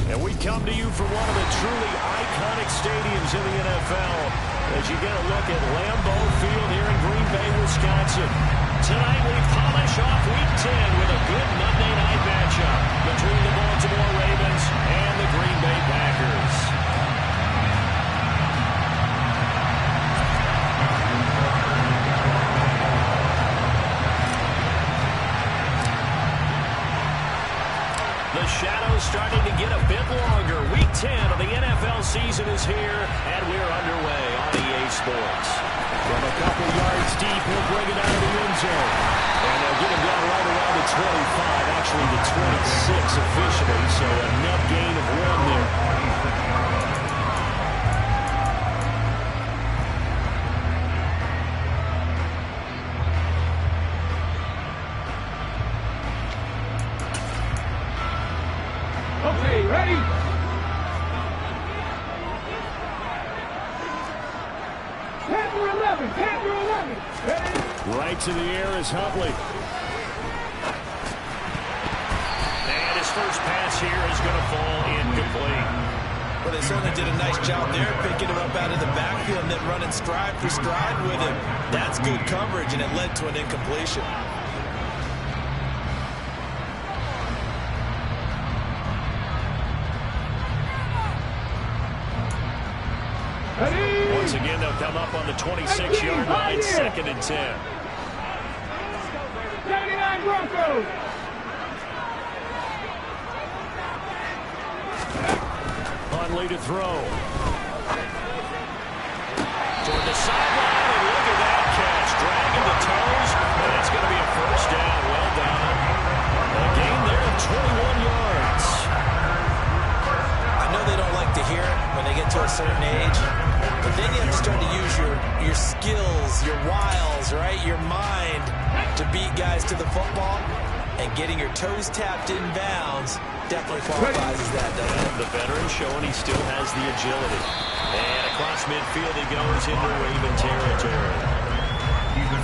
And we come to you from one of the truly iconic stadiums in the NFL as you get a look at Lambeau Field here in Green Bay, Wisconsin. Tonight we polish off Week 10 with a good Monday night matchup between the Baltimore Ravens and the Green Bay Packers. The shadow's starting to get a bit longer. Week 10 of the NFL season is here, and we're underway on EA Sports. From a couple yards deep, he'll bring it out of the end zone. And they'll get him down right around the 25, actually the 26 officially, so a net gain of 1 there. Okay, ready? Panther 11, Panther 11. Ready? Right to the air is Huntley. And his first pass here is going to fall incomplete. Well, they certainly did a nice job there, picking him up out of the backfield and then running stride for stride with him. That's good coverage, and it led to an incompletion. Ready? Once again, they'll come up on the 26-yard line, 2nd and 10. 79 Broncos. Huntley to throw. Toward the sideline, and look at that catch. Dragging the toes, and it's going to be a first down. Well done. A gain there of 21 yards. I know they don't like to hear it when they get to a certain age, but then you have to start to use your skills, your wiles, right, your mind to beat guys to the football, and getting your toes tapped in bounds definitely qualifies as that, doesn't it? The veteran showing he still has the agility. And across midfield he goes into Raven territory.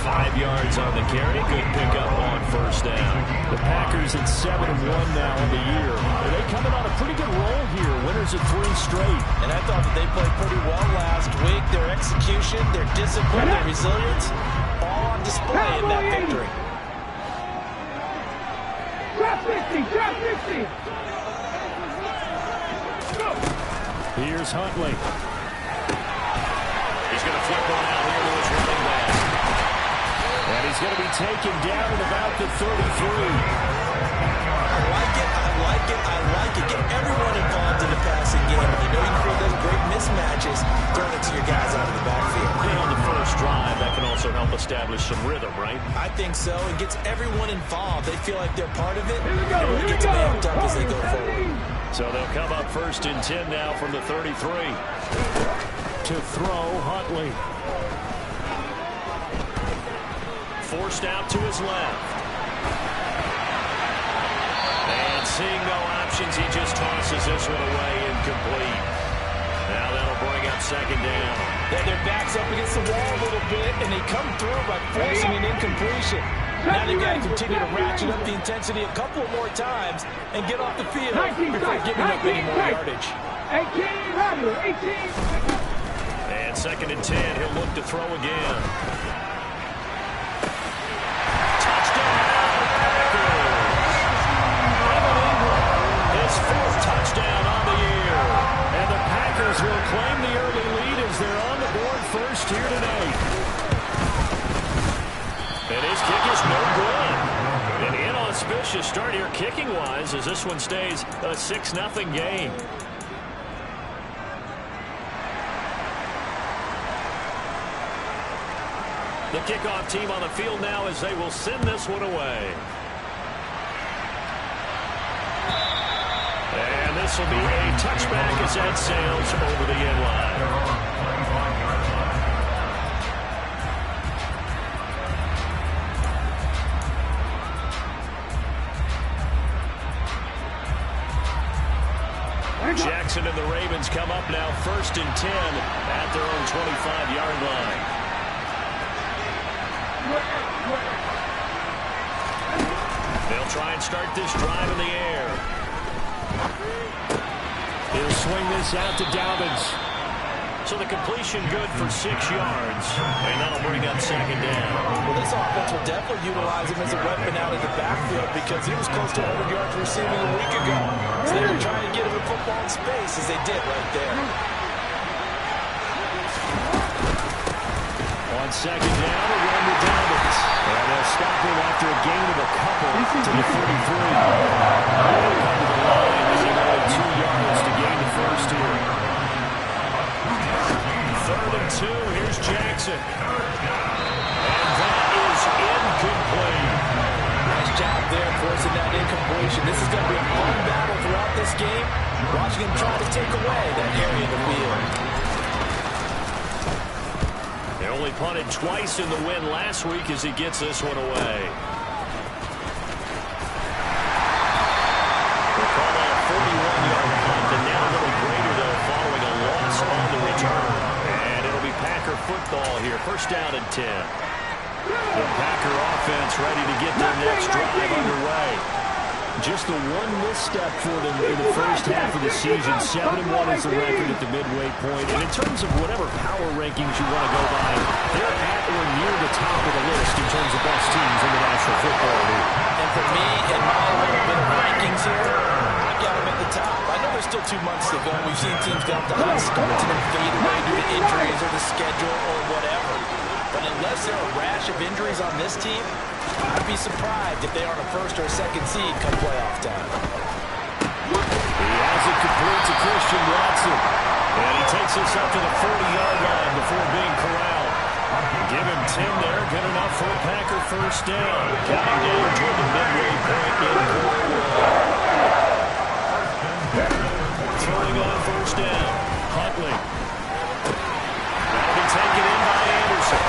5 yards on the carry. Good pickup on first down. The Packers at 7-1 now on the year. They're coming on a pretty good roll here. Winners of 3 straight. And I thought that they played pretty well last week. Their execution, their discipline, their resilience, all on display in that victory. Drop 50, drop 50. Go. Here's Huntley. He's going to flip one out here to his running back. And he's going to be taken down at about the 33. I like it, I like it, I like it. Get everyone involved in the passing game. You know you can create those great mismatches, throwing it to your guys out of the backfield. And on the first drive, that can also help establish some rhythm, right? I think so. It gets everyone involved. They feel like they're part of it. Here we go, It really here we gets them go. amped up as they go forward. So they'll come up 1st and 10 now from the 33. To throw, Huntley. Forced out to his left. And seeing no options, he just tosses this one away, incomplete. Now that'll bring up 2nd down. Yeah, their backs up against the wall a little bit, and they come through by forcing an incompletion. Now they've got to continue to ratchet up the intensity a couple more times and get off the field before giving up any more yardage. 18, Roger, 18. And 2nd and 10, he'll look to throw again. Touchdown, Packers! Evan Ingram, his 4th touchdown on the year. And the Packers will claim the early lead as they're on the board first here tonight. And his kick is no good. An inauspicious start here kicking-wise as this one stays a 6-0 game. The kickoff team on the field now as they will send this one away. And this will be a touchback as that sails over the end line. Jackson and the Ravens come up now 1st and 10 at their own 25-yard line. They'll try and start this drive in the air. He'll swing this out to Dobbins. So the completion good for 6 yards, and that'll bring up second down. Well, this offense will definitely utilize him as a weapon out of the backfield because he was close to 100 yards receiving a week ago. So they were trying to get him the football in space as they did right there. On second down, a run to Dobbins. And they'll stop him after a gain of a couple to the 33. They'll come to the line, using only 2 yards to gain the first here. 3rd and 2, here's Jackson. And that is incomplete. Nice job there forcing that incompletion. This is going to be a fun battle throughout this game. Watching him try to take away that area of the field. They only punted twice in the win last week as he gets this one away. We'll call that a 41-yard punt, and now a little greater, though, following a loss on the return. And it'll be Packer football here. 1st down and 10. The Packer offense ready to get their next drive underway. Just the one misstep for them in the first half of the season. 7-1 is the record at the midway point. And in terms of whatever power rankings you want to go by, they're at or near the top of the list in terms of best teams in the National Football League. And for me, in my little bit of rankings here, I've got them at the top. I know there's still 2 months to go. We've seen teams get off to hot starts and then fade away due to injuries or the schedule or whatever. But unless there are a rash of injuries on this team, I'd be surprised if they aren't a 1st or a 2nd seed come playoff time. He has it complete to Christian Watson. And he takes us up to the 40-yard line before being corralled. Give him 10 there. Good enough for a Packer 1st down. Counting down toward the midway point in quarter 1. Throwing on 1st down. Huntley. That'll be taken in by Anderson.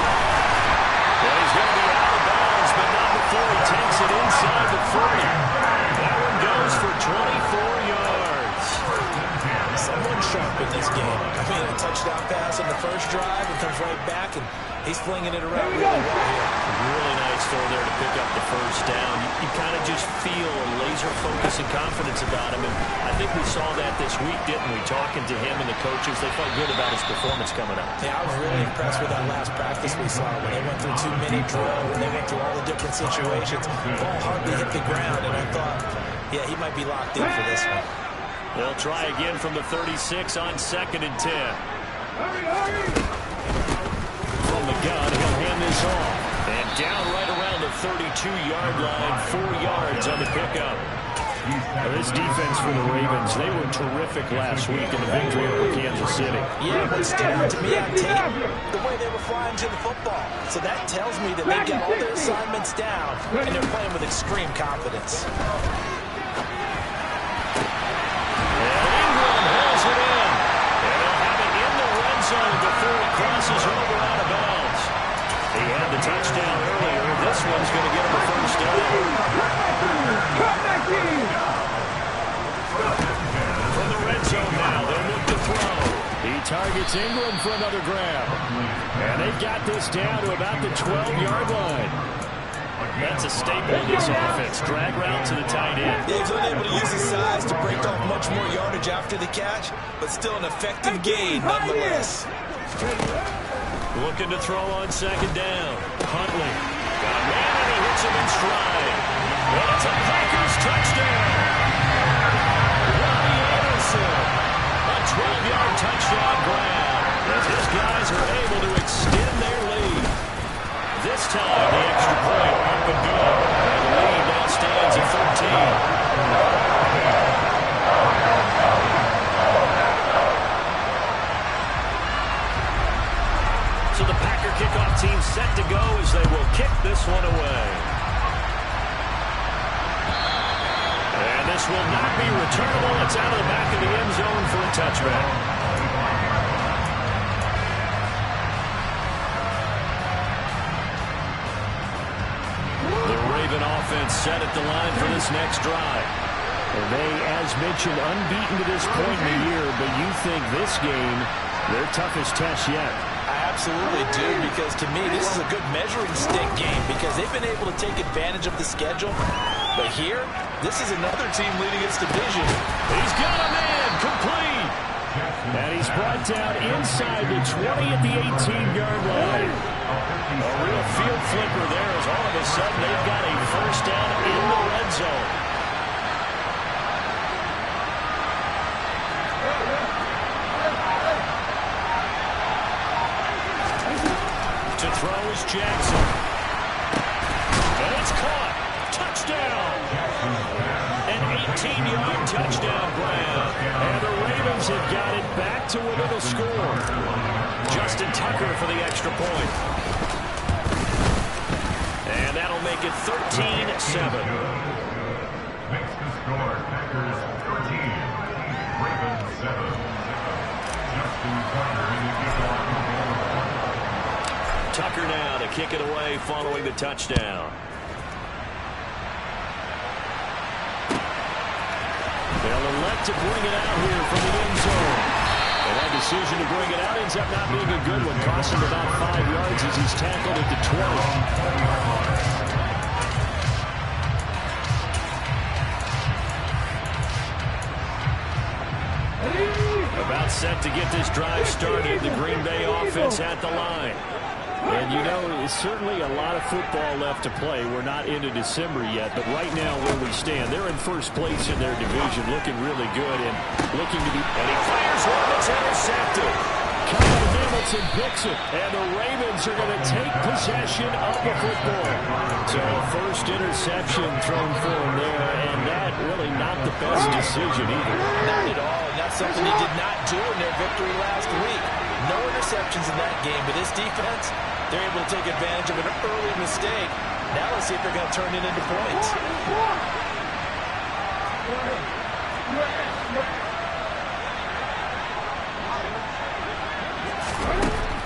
Well, he's going to be out of bounds, but not before he takes it inside the 40. That one goes for 24 yards. Someone sharp in this game. I mean, a touchdown pass on the first drive and comes right back, and he's flinging it around really well here. Really nice throw there to pick up the 1st down. You kind of just feel a laser focus and confidence about him, and I think we saw that this week, didn't we? Talking to him and the coaches, they felt good about his performance coming up. Yeah, I was really impressed with that last practice we saw when they went through 2-minute drill, when they went through all the different situations. Ball hardly hit the ground, and I thought, yeah, he might be locked in for this one. They'll try again from the 36 on 2nd and 10. From the gun, he'll hand this off. And down right around the 32-yard line, 4 yards on the pickup. Now, this defense for the Ravens, they were terrific last week in the victory over Kansas City. Yeah, what stood out to me on tape, the way they were flying to the football. So that tells me that they've got all their assignments down, and they're playing with extreme confidence. Before he crosses over out of bounds. He had the touchdown earlier. This one's going to get him a 1st down. From the red zone now, they'll look to throw. He targets Ingram for another grab. And they've got this down to about the 12-yard line. That's a staple in this offense. Drag route to the tight end. He's unable to use his size to break off much more yardage after the catch, but still an effective gain nonetheless. Looking to throw on 2nd down. Huntley. Got a man and he hits him in stride. And it's a Packers touchdown. Robbie Anderson. A 12-yard touchdown grab. As his guys are able to extend their lead. This time, the extra point up and good. And the lead now stands at 13. So the Packer kickoff team set to go as they will kick this one away. And this will not be returnable. It's out of the back of the end zone for a touchback. The Raven offense set at the line for this next drive. And they, as mentioned, unbeaten to this point in the year, but you think this game, their toughest test yet. I absolutely do, because to me, this is a good measuring stick game because they've been able to take advantage of the schedule. But here, this is another team leading its division. He's got a man complete. And he's brought down inside the 20 at the 18-yard line. A real field flipper there as all of a sudden they've got a first down in the red zone. To throw is Jackson. And it's caught. Touchdown. An 18-yard touchdown grab. And the Ravens have got it back to within a score. Justin Tucker for the extra point. And that'll make it 13-7. Makes the score Packers 13, Ravens 7. Justin Tucker in the kickoff. Tucker now to kick it away following the touchdown. They'll elect to bring it out here from the end zone. And that decision to bring it out ends up not being a good one. Cost him about 5 yards as he's tackled at the 20. About set to get this drive started. The Green Bay offense at the line. And, you know, there's certainly a lot of football left to play. We're not into December yet, but right now where we stand, they're in first place in their division, looking really good and looking to be... And he fires one that's intercepted. Kyle Hamilton picks it, and the Ravens are going to take possession of the football. So first interception thrown for him there, and that really not the best decision either. Not at all, and that's something he did not do in their victory last week. No interceptions in that game, but this defense, they're able to take advantage of an early mistake. Now let's see if they're going to turn it into points.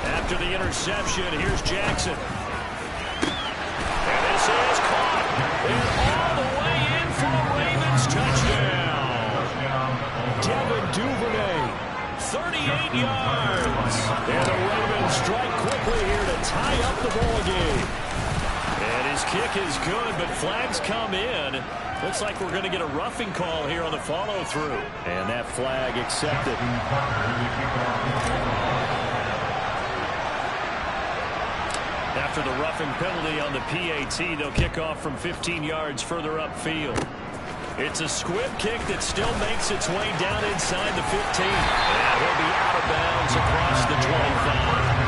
After the interception, here's Jackson. And this is caught. And all the way in for the Ravens touchdown. Devin Duvernay, 38 yards. And the Ravens strike quickly here to tie up the ball game. And his kick is good, but flags come in. Looks like we're going to get a roughing call here on the follow-through. And that flag accepted. After the roughing penalty on the PAT, they'll kick off from 15 yards further upfield. It's a squib kick that still makes its way down inside the 15. And he'll be out of bounds across the 25.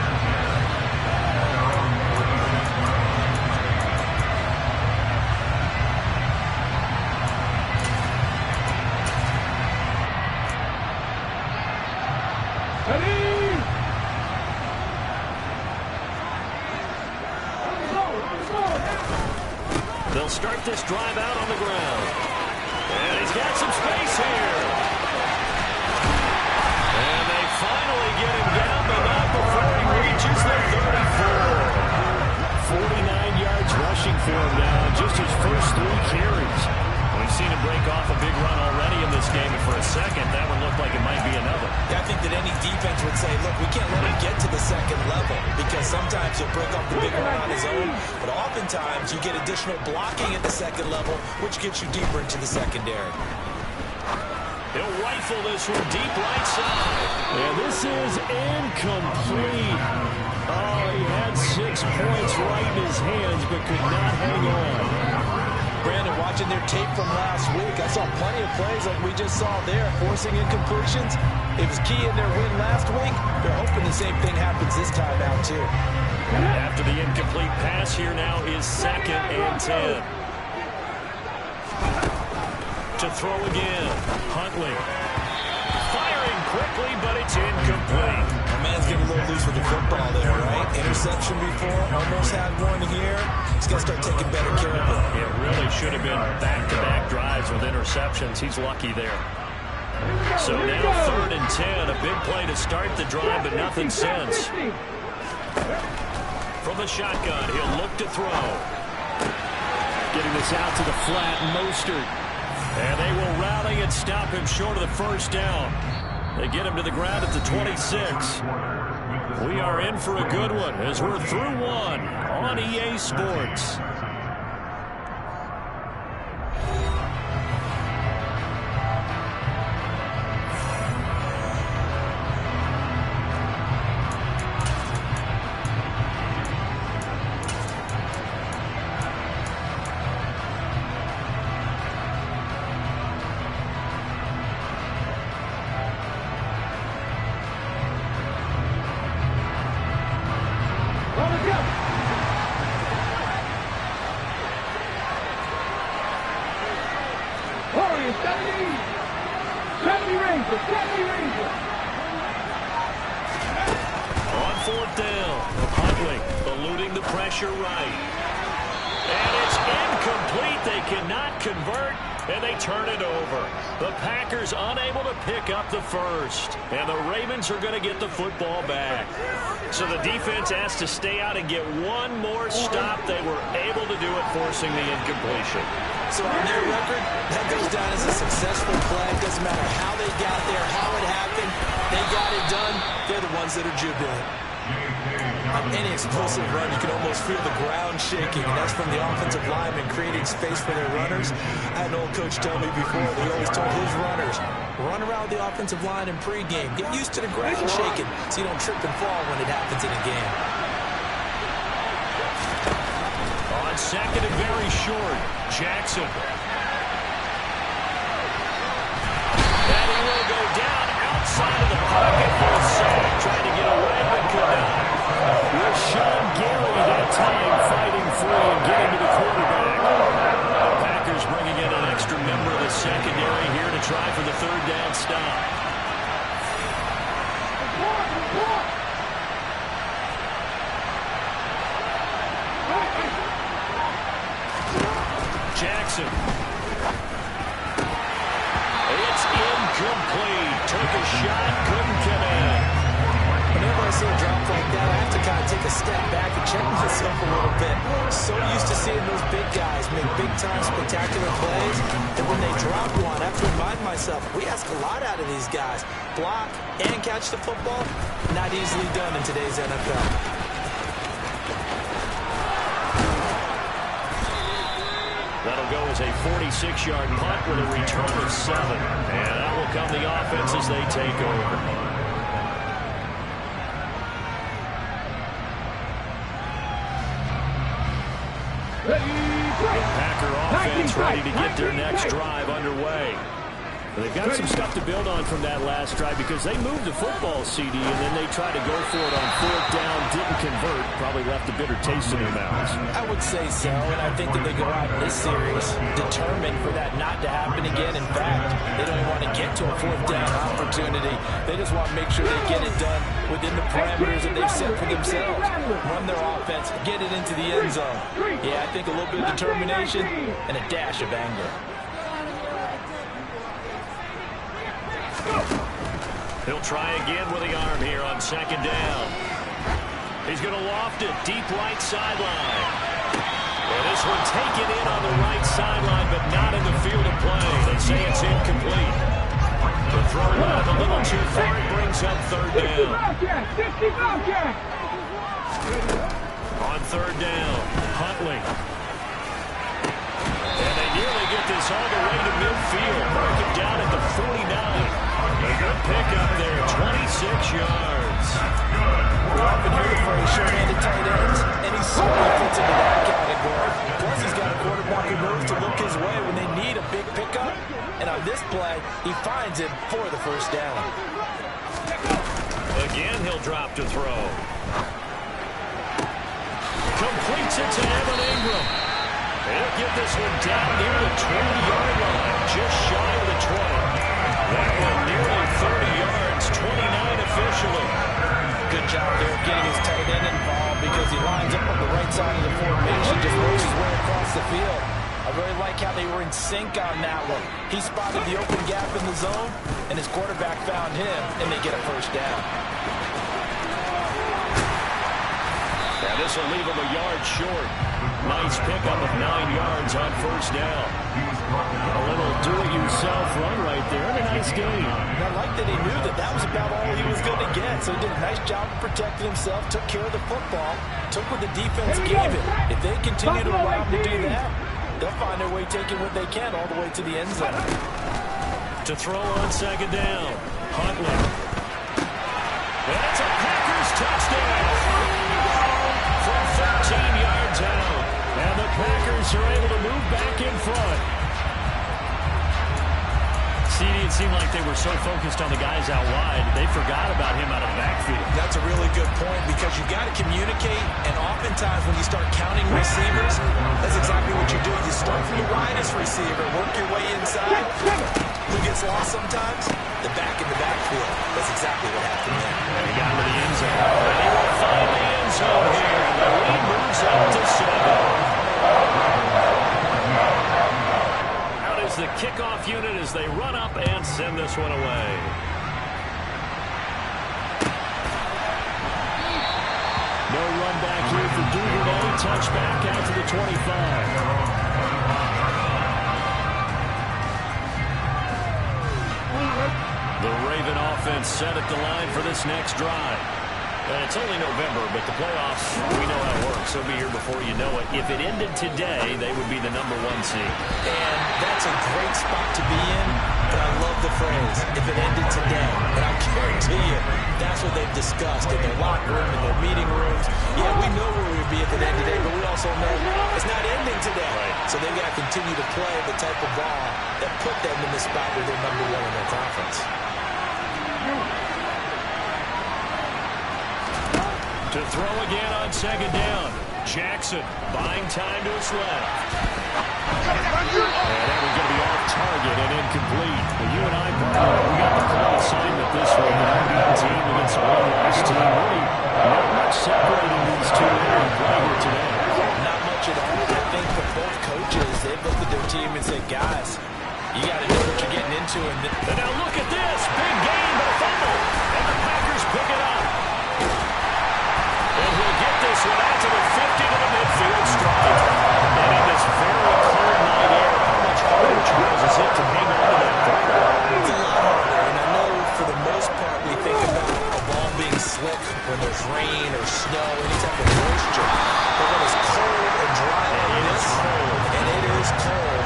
They'll start this drive out on the ground. And he's got some space here. And they finally get him down, but not before he reaches the 34. 49 yards rushing for him now, just his first 3 carries. We've seen him break off a big run already in this game, and for a second, that one looked like it might be another. I think that any defense would say, look, we can't let him get to the second level, because sometimes he'll break off the big run on his own, but oftentimes you get additional blocking at the second level, which gets you deeper into the secondary. He'll rifle this one deep right side. And this is incomplete. Oh, he had 6 points right in his hands, but could not hang on. Brandon, watching their tape from last week, I saw plenty of plays like we just saw there, forcing incompletions. It was key in their win last week. They're hoping the same thing happens this time out, too. After the incomplete pass, here now is 2nd and 10. To throw again, Huntley. Firing quickly, but it's incomplete. My man's getting a little loose with the football there, right? Interception before, almost had one here. He's got to start taking better care of it. It really should have been back-to-back drives with interceptions. He's lucky there. So now 3rd and 10, a big play to start the drive, but nothing since. From the shotgun, he'll look to throw. Getting this out to the flat, Mostert. And they will rally and stop him short of the first down. They get him to the ground at the 26. We are in for a good one as we're through one on EA Sports. Giants, 70 Rangers, 70 Rangers. On fourth down, Huntley eluding the pressure right. And it's incomplete. They cannot convert, and they turn it over. The Packers unable to pick up the first, and the Ravens are going to get the football back. So the defense has to stay out and get one more stop. They were able to do it, forcing the incompletion. So on their record, that goes down as a successful play. Doesn't matter how they got there, how it happened. They got it done. They're the ones that are jubilant. On any explosive run, you can almost feel the ground shaking, and that's from the offensive linemen creating space for their runners. I had an old coach tell me before, he always told his runners, run around the offensive line in pregame. Get used to the ground shaking so you don't trip and fall when it happens in a game. On second and very short, Jackson. And he will go down outside of the pocket for a sack. Trying to get away, but could not. Rashawn Gary that time fighting free and getting to the quarterback. The Packers bringing in an extra member of the secondary here to try for the third down stop. Jackson. It's incomplete. Took a shot, couldn't connect. Whenever I see a drop like that, I have to kind of take a step back and check myself a little bit. So used to seeing those big guys make big-time spectacular plays, and when they drop one, I have to remind myself, we ask a lot out of these guys. Block and catch the football, not easily done in today's NFL. That'll go as a 46-yard punt with a return of 7. And that will come the offense as they take over. Packer offense ready to get their next drive underway. They've got some stuff to build on from that last drive because they moved the football, CD, and then they tried to go for it on fourth down, didn't convert, probably left a bitter taste in their mouths. I would say so, and I think that they go out in this series determined for that not to happen again. In fact, they don't even want to get to a fourth down opportunity. They just want to make sure they get it done within the parameters that they've set for themselves. Run their offense, get it into the end zone. Yeah, I think a little bit of determination and a dash of anger. He'll try again with the arm here on second down. He's going to loft it deep right sideline. And this one taken in on the right sideline, but not in the field of play. They say it's incomplete. The throw went a little too far. It brings up third down. On third down, Huntley. And they nearly get this all the way to midfield. Mark it down at the 49. A good pickup there, 26 yards. We often hear the phrase short-handed tight ends, and he certainly fits into that category. Plus, he's got a quarterback who knows to look his way when they need a big pickup. And on this play, he finds it for the first down. Again, he'll drop to throw. Completes it to Evan Ingram. He'll get this one down near the 20-yard line, just shy of the 20. That one nearly 30 yards, 29 officially. Good job there getting his tight end involved because he lines up on the right side of the formation, just works his way across the field. I really like how they were in sync on that one. He spotted the open gap in the zone, and his quarterback found him, and they get a first down. And this will leave him a yard short. Nice pickup of 9 yards on first down. A little do-it-yourself run right there, and a nice game. And I like that he knew that that was about all he was going to get, so he did a nice job of protecting himself, took care of the football, took what the defense gave him. If they continue to allow him to do that, they'll find their way taking what they can all the way to the end zone. To throw on second down, Huntley. That's a Packers touchdown from 13 yards out. And the Packers are able to move back in front. CD, it seemed like they were so focused on the guys out wide, they forgot about him out of the backfield. That's a really good point because you got to communicate, and oftentimes when you start counting receivers, that's exactly what you do. You start from the widest receiver, work your way inside, kickoff unit as they run up and send this one away. No run back here for Duvernay. Touchback out to the 25. The Raven offense set at the line for this next drive. And it's only November, but the playoffs, we know how it works. They'll be here before you know it. If it ended today, they would be the #1 seed. And that's a great spot to be in, but I love the phrase, if it ended today. And I guarantee you, that's what they've discussed in their locker room, in their meeting rooms. Yeah, we know where we would be if it ended today, but we also know it's not ending today. Right. So they've got to continue to play the type of ball that put them in the spot where they're #1 in their conference. To throw again on second down. Jackson buying time to his left. And that was going to be off target and incomplete. But you and I, partner, we got the play assignment this week. An unbeaten team against a one-loss team. Really not much separating these two in play here today. Not much at all. I think for both coaches, they've looked at their team and said, guys, you got to know what you're getting into. And now look at this. Big game, but a fumble. And the Packers pick it up. And he'll get this one out to the 50 to the midfield stripe. And in this very cold night air, how much harder, Charles, is it to hang on to that football? It's a lot harder, and I know for the most part we think about a ball being slick when there's rain or snow, any type of moisture. But when it's cold and dry like this, and it is cold,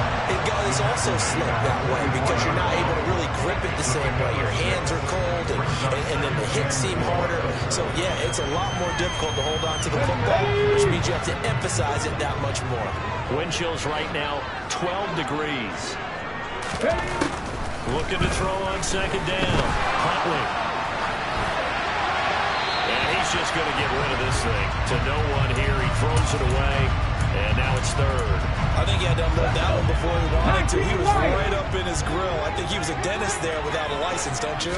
it's also slick that way because you're not able to really grip it the same way. Your hands are cold, and then the hits seem harder. So, yeah, it's a lot more difficult to hold on to the football, which means you have to emphasize it that much more. Wind chills right now, 12 degrees. Looking to throw on second down. Huntley. And he's just going to get rid of this thing. To no one here. He throws it away. And now it's third. I think he had to unload that one before he wanted to. He was right up in his grill. I think he was a dentist there without a license, don't you?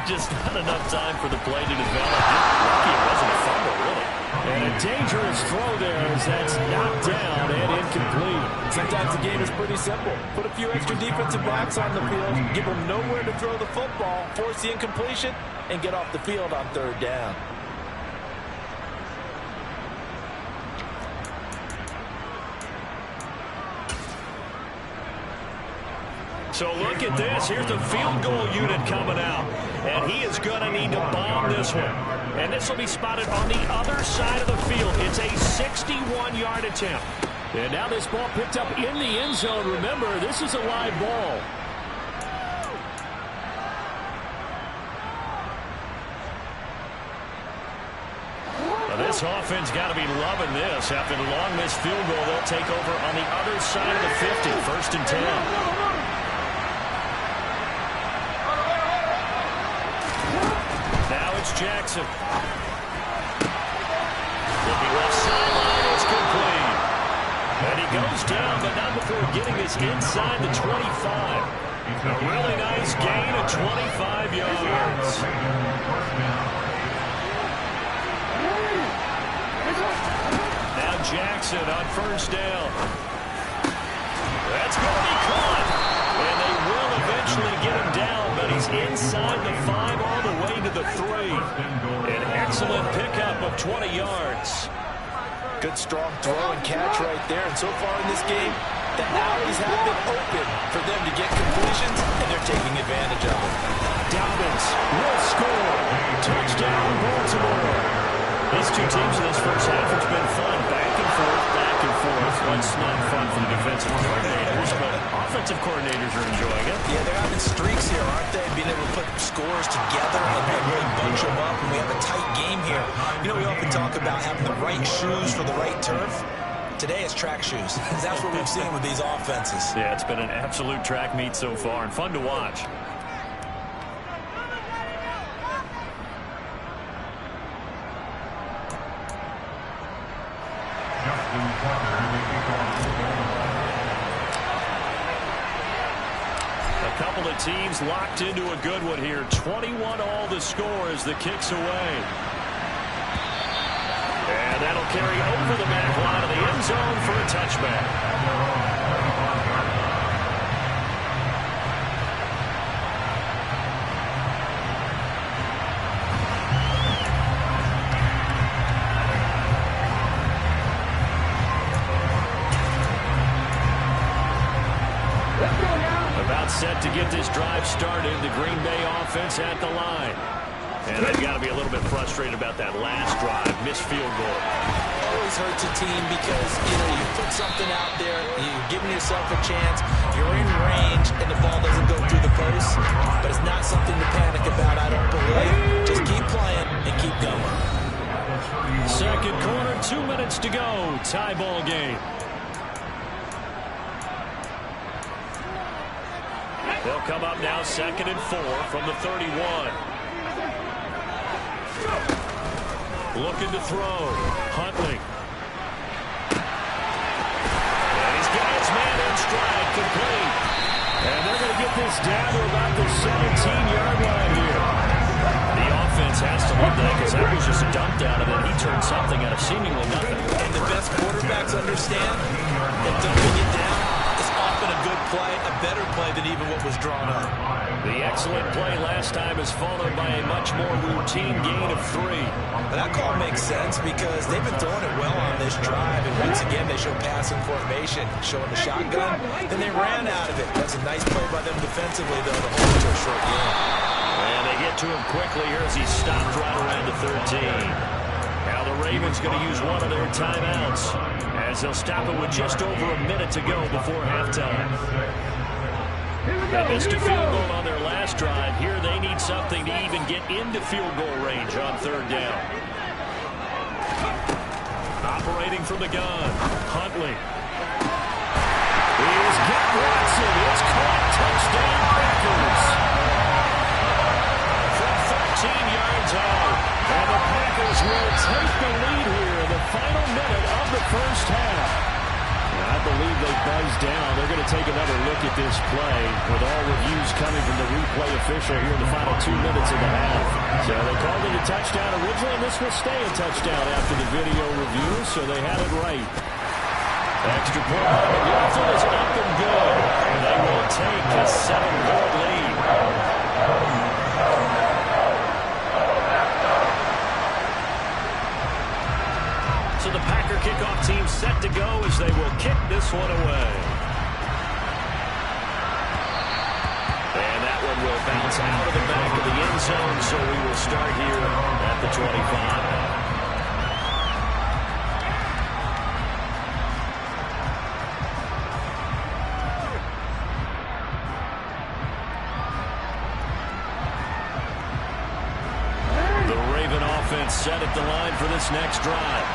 Just not enough time for the play to develop. Lucky it wasn't a fumble, really. And a dangerous throw there as that's knocked down and incomplete. Sometimes the game is pretty simple. Put a few extra defensive backs on the field, give them nowhere to throw the football, force the incompletion, and get off the field on third down. So look at this. Here's the field goal unit coming out. And he is going to need to bomb this one. And this will be spotted on the other side of the field. It's a 61-yard attempt. And now this ball picked up in the end zone. Remember, this is a live ball. Now this offense got to be loving this. After the long missed field goal, they'll take over on the other side of the 50. 1st and 10. Jackson. Looking left sideline, it's complete. And he goes down, but not before getting this inside the 25. A really nice gain of 25 yards. Now Jackson on 1st down. That's going to be caught. And they will eventually get him down, but he's inside the 5 all the way to the 3. An excellent pickup of 20 yards. Good strong throw and catch right there. And so far in this game, the alleys have been open for them to get completions, and they're taking advantage of it. Dobbins will score. Touchdown, Baltimore. These two teams in this first half, it's been fun. Back and forth, back and forth. It's not fun for the defensive coordinators, but offensive coordinators are enjoying it. Yeah, they're having streaks here, aren't they? Being able to put scores together and really bunch them up, and we have a tight game here. You know, we often talk about having the right shoes for the right turf. Today it's track shoes. That's what we've seen with these offenses. Yeah, it's been an absolute track meet so far, and fun to watch. A couple of teams locked into a good one here. 21 all the score as the kick's away. And that'll carry over the back line of the end zone for a touchback. About set to get this drive started. The Green Bay offense at the line. And they've got to be a little bit frustrated about that last drive. Missed field goal. Always hurts a team because, you put something out there, you're giving yourself a chance, you're in range, and the ball doesn't go through the post. But it's not something to panic about, I don't believe. Just keep playing and keep going. Second quarter, 2 minutes to go. Tie ball game. They'll come up now 2nd and 4 from the 31. Looking to throw. Huntley. And he's got his man in stride, complete. And they're going to get this down to about the 17-yard line here. The offense has to love that because that was just a dump down, and then he turned something out of seemingly nothing. And the best quarterbacks understand that dumping it down is often a good play, a better play than even what was drawn up. The excellent play last time is followed by a much more routine gain of 3. But that call makes sense because they've been throwing it well on this drive, and once again they show passing formation, showing the shotgun. Then they ran out of it. That's a nice play by them defensively, though, to hold it to a short game. And they get to him quickly here as he stopped right around the 13. Now the Ravens going to use one of their timeouts as they'll stop it with just over a minute to go before halftime. They missed a field goal on their last drive. Here they need something to even get into field goal range on 3rd down. Operating from the gun, Huntley. He's got Watson. It's caught. Touchdown Packers. From 13 yards out. And the Packers will take the lead here in the final minute of the first half. I believe they buzzed down. They're going to take another look at this play with all reviews coming from the replay official here in the final 2 minutes of the half. So they called it a touchdown originally, and this will stay a touchdown after the video review, so they had it right. Extra point by McLaughlin is up and good. And they will take a 7-point lead. So the Packer kickoff team set to go as they will kick this one away. And that one will bounce out of the back of the end zone, so we will start here at the 25. Set at the line for this next drive.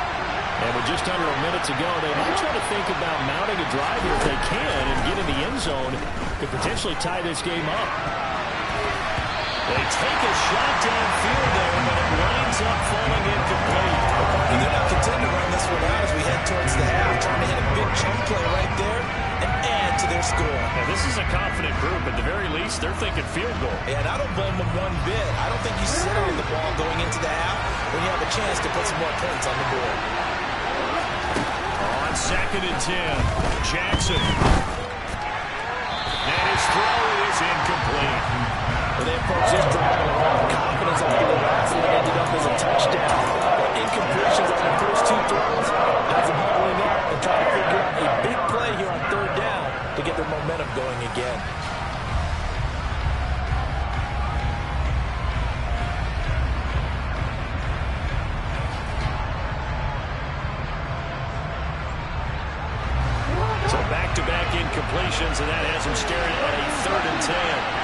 And with just under a minute to go, they might try to think about mounting a drive here if they can and get in the end zone to potentially tie this game up. They take a shot downfield there, but it winds up falling incomplete. And they're not content to run this one out as we head towards the half, trying to hit a big chunk play right there and add to their score. Now, this is a confident group. At the very least, they're thinking field goal. And I don't blame them one bit. I don't think you sit on the ball going into the half when you have a chance to put some more points on the board. On 2nd and 10, Jackson. And his throw is incomplete. Well, they approach this drive with a lot of confidence after the last one ended up as a touchdown. But incompletions on the first 2 throws has them huddling up and trying to figure out a big play here on 3rd down to get their momentum going again. So back-to-back incompletions, and that has him staring at a 3rd and 10.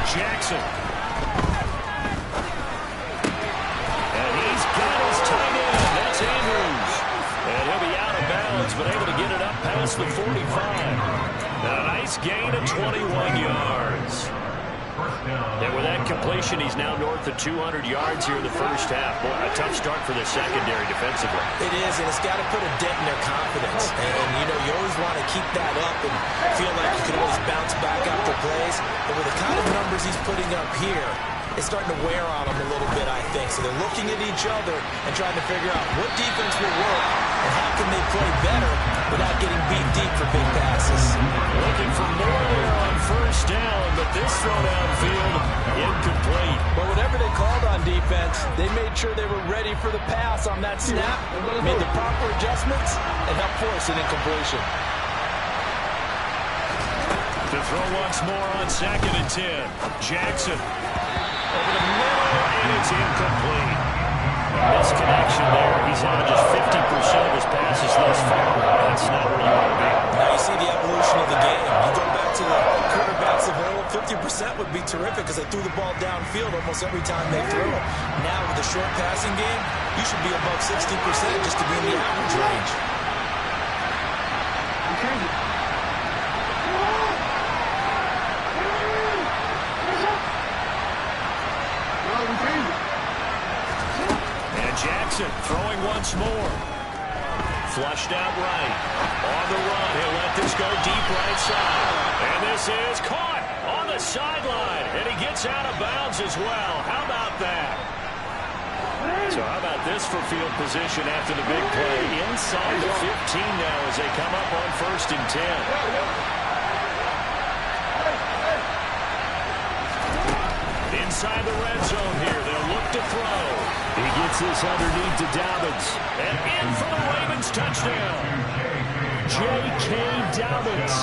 Jackson. And he's got his tight end. That's Andrews. And he'll be out of bounds, but able to get it up past the 45. A nice gain of 21 yards. And with that completion, he's now north of 200 yards here in the first half. Boy, a tough start for the secondary defensively. It is, and it's got to put a dent in their confidence. And you always want to keep that up and feel like you can always bounce back after plays. But with the kind of numbers he's putting up here, it's starting to wear on them a little bit, I think. So they're looking at each other and trying to figure out what defense will work and how can they play better without getting beat deep for big passes. Looking for more there on 1st down, but this throw downfield incomplete. But whatever they called on defense, They made sure they were ready for the pass on that snap, made the proper adjustments, and helped force an incompletion. To throw once more on 2nd and 10. Jackson over the middle, and it's incomplete. Misconnection there. He's had just 50% of his passes thus far. That's not where you want to be. Now you see the evolution of the game. You go back to the quarterbacks available, 50% would be terrific because they threw the ball downfield almost every time they threw it. Now with the short passing game, you should be above 60% just to be in the average range. Jackson throwing once more. Flushed out right. On the run. He'll let this go deep right side. And this is caught on the sideline. And he gets out of bounds as well. How about that? So how about this for field position after the big play? Inside the 15 now as they come up on 1st and 10. Inside the red zone here. They'll look to throw. He gets this underneath to Dobbins. And in for the Ravens touchdown. J.K. Dobbins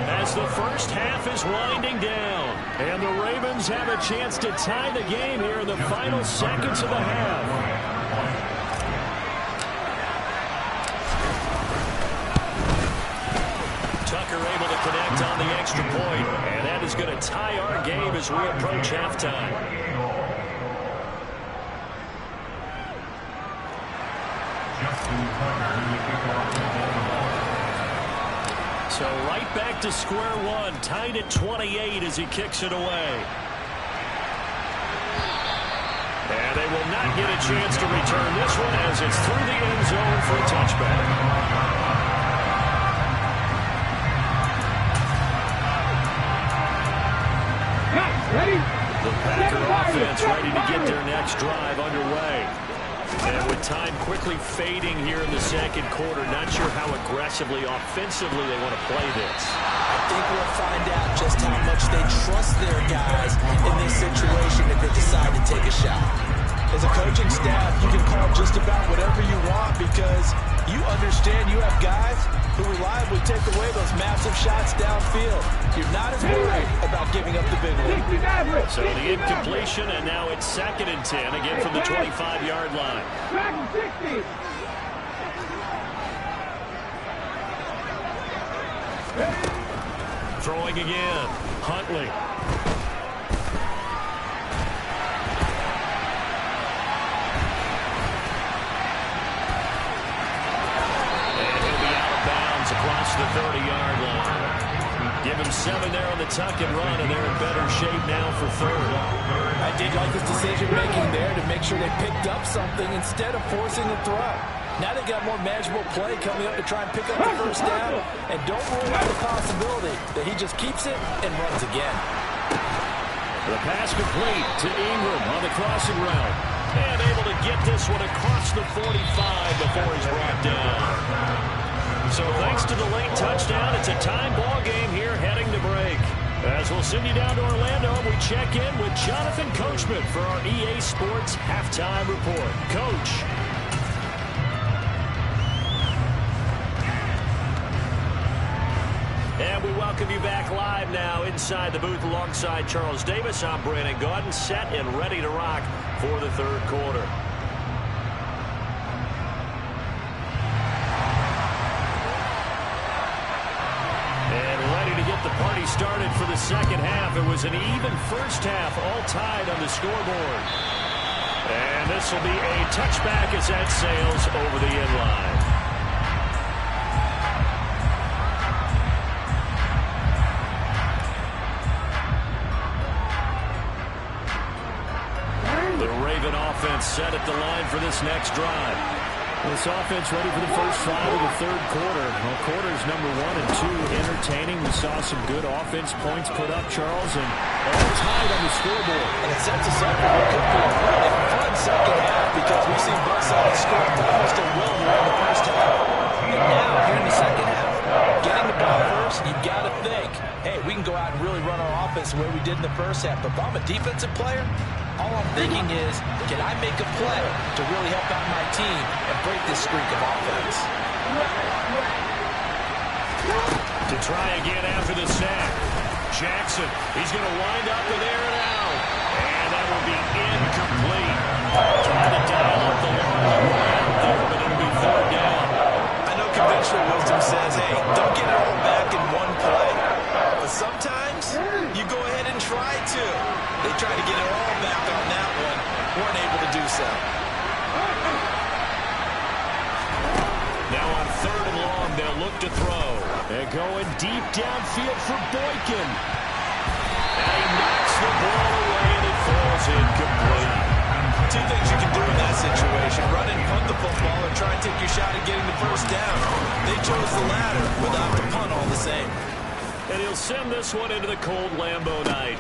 as the first half is winding down. And the Ravens have a chance to tie the game here in the final seconds of the half. Tucker able to connect on the extra point. And that is going to tie our game as we approach halftime. So right back to square one, tied at 28 as he kicks it away. And they will not get a chance to return this one as it's through the end zone for a touchback. Ready? The Packer offense ready to get their next drive underway. And with time quickly fading here in the second quarter, not sure how aggressively, offensively they want to play this. I think we'll find out just how much they trust their guys in this situation if they decide to take a shot. As a coaching staff, you can call just about whatever you want because you understand you have guys who reliably take away those massive shots downfield. You're not as worried about giving up the big one. So the incompletion, and now it's 2nd and 10, again from the 25-yard line. Throwing again, Huntley. Across the 30-yard line. Give him 7 there on the tuck and run, and they're in better shape now for 3rd. I did like his decision-making there to make sure they picked up something instead of forcing the throw. Now they got more manageable play coming up to try and pick up the first down, and don't rule out the possibility that he just keeps it and runs again. The pass complete to Ingram on the crossing route. And able to get this one across the 45 before he's brought down. So thanks to the late touchdown, it's a tie ball game here heading to break. As we'll send you down to Orlando, we check in with Jonathan Coachman for our EA Sports Halftime Report. Coach. And we welcome you back live now inside the booth alongside Charles Davis. I'm Brandon Gaudin, set and ready to rock for the 3rd quarter. The party started for the second half. It was an even first half, all tied on the scoreboard. And this will be a touchback as that sails over the end line. The Raven offense set at the line for this next drive. This offense ready for the first drive of the 3rd quarter. Well, quarters number 1 and 2 entertaining. We saw some good offense points put up, Charles, and all tied on the scoreboard. And it sets us up for what could be a fun second half because we've seen both sides score almost at will here in the first half. And now, here in the second half, getting the ball first, you've got to think, hey, we can go out and really run our offense the way we did in the first half. But if I'm a defensive player, All I'm thinking is, can I make a play to really help out my team and break this streak of offense? To try again after the sack. Jackson, he's going to wind up in there and out. And that will be incomplete. Trying to dial up the line there, but it'll be 4th down. I know conventional wisdom says, hey, don't get it all back in one play. But sometimes you go ahead and try to. They tried to get it all back on that one. Weren't able to do so. Now on 3rd and long, they'll look to throw. And going deep downfield for Boykin. And he knocks the ball away, and it falls incomplete. 2 things you can do in that situation. Run and punt the football or try and take your shot at getting the 1st down. They chose the latter without the punt all the same. And he'll send this one into the cold Lambeau night.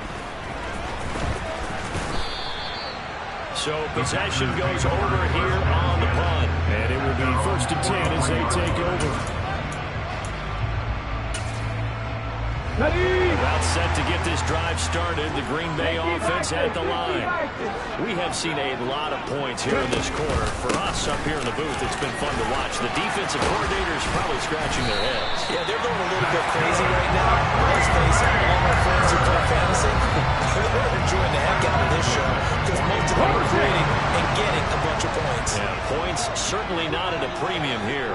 So possession goes over here on the punt. And it will be 1st and 10 as they take over. About set to get this drive started. The Green Bay offense at the line. We have seen a lot of points here in this quarter. For us up here in the booth, it's been fun to watch. The defensive coordinators probably scratching their heads. Yeah, they're going a little bit crazy right now. Let's face it, all my friends who play fantasy, they're enjoying the heck out of this show because most of them are creating and getting a bunch of points. Yeah, points certainly not at a premium here.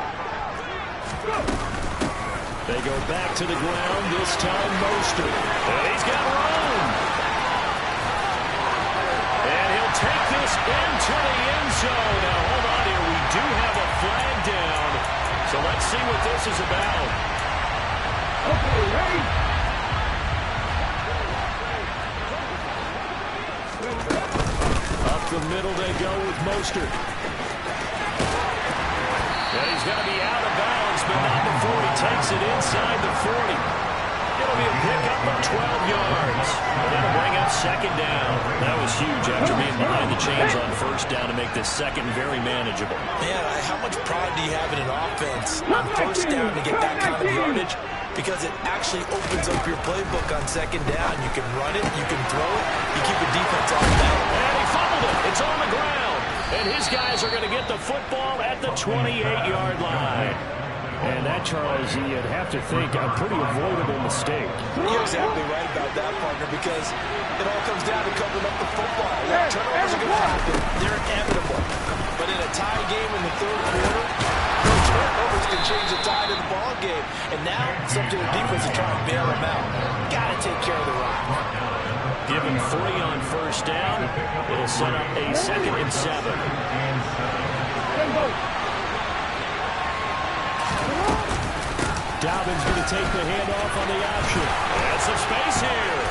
They go back to the ground, this time Mostert. And he's got room. And he'll take this into the end zone. Now, hold on here. We do have a flag down. So let's see what this is about. Okay, ready? Up the middle they go with Mostert. And he's going to be out of bounds, but not before he takes it inside the 40. It'll be a pickup of 12 yards. And that'll bring up 2nd down. That was huge after being behind the chains on 1st down to make this 2nd very manageable. Man, how much pride do you have in an offense on 1st down to get that kind of yardage? Because it actually opens up your playbook on 2nd down. You can run it, you can throw it, you keep the defense off the ball. And he fumbled it. It's on the ground. And his guys are going to get the football at the 28-yard line. And that, Charles, you'd have to think a pretty avoidable mistake. You're exactly right about that, partner, because it all comes down to covering up the football. Turnovers are going to happen. They're inevitable. But in a tie game in the 3rd quarter, those turnovers can change the tide of the ball game. And now it's up to the defense to try and bail them out. Got to take care of the rock. Given 3 on 1st down, it'll set up a 2nd and 7. Dobbins going to take the handoff on the option. And some space here.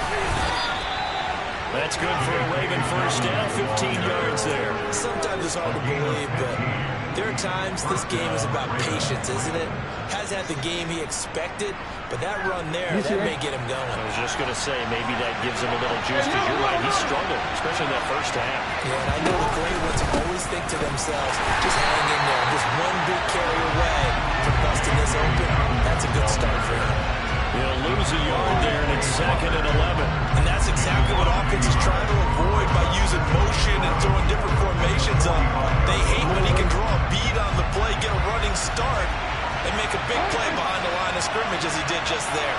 That's good for a Raven 1st down, 15 yards there. Sometimes it's hard to believe, but there are times this game is about patience, isn't it? Has had the game he expected, but that run there, that may get him going. I was just going to say, maybe that gives him a little juice, because you're right, he struggled, especially in that 1st half. Yeah, and I know the great ones always think to themselves, just hang in there, just one big carry away from busting this open. That's a good start for him. He'll lose a yard there, and it's 2nd and 11. And that's exactly what offense is trying to avoid by using motion and throwing different formations up. They hate when he can draw a bead on the play, get a running start, and make a big play behind the line of scrimmage as he did just there.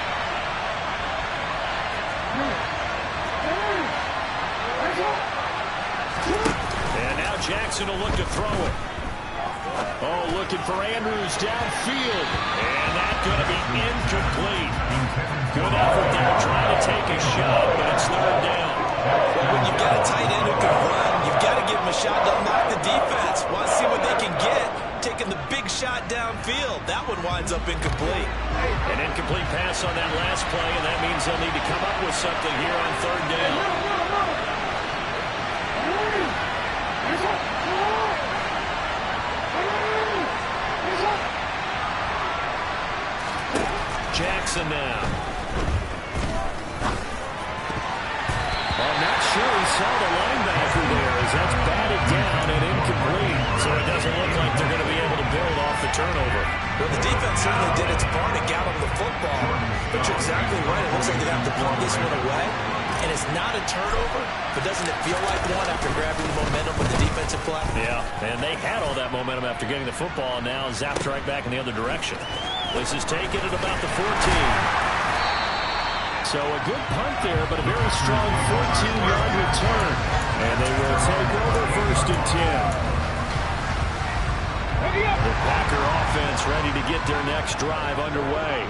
And now Jackson will look to throw it. Oh, looking for Andrews downfield. And that's going to be incomplete. Good effort there trying to take a shot, but it's 3rd down. Well, when you've got a tight end who can run, you've got to give him a shot to unlock the defense. Want to see what they can get. Taking the big shot downfield. That one winds up incomplete. An incomplete pass on that last play, and that means they'll need to come up with something here on 3rd down. Jackson now. I'm not sure he saw the linebacker there as that's batted down and incomplete. So it doesn't look like they're going to be able to build off the turnover. Well, the defense certainly did its part and got him the football. But you're exactly right. It looks like they have to blow this one away. and it's not a turnover, but doesn't it feel like one after grabbing the momentum with the defensive play? Yeah, and they had all that momentum after getting the football, and now zapped right back in the other direction. This is taken at about the 14. So a good punt there, but a very strong 14-yard return. And they will take over 1st and 10. The Packer offense ready to get their next drive underway.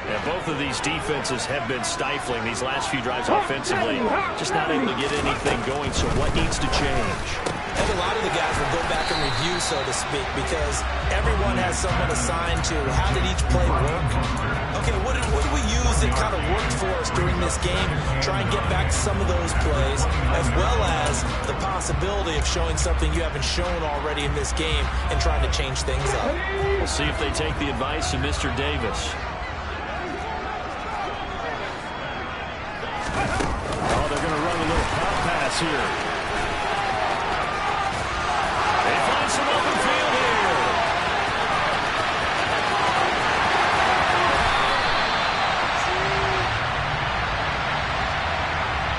And both of these defenses have been stifling these last few drives offensively. Just not able to get anything going, so what needs to change? And a lot of the guys will go back and review, so to speak, because everyone has someone assigned to how did each play work. Okay, what did we use that kind of worked for us during this game? Try and get back some of those plays, as well as the possibility of showing something you haven't shown already in this game and trying to change things up. We'll see if they take the advice of Mr. Davis. Oh, they're going to run a little pop pass here. They find some open field here.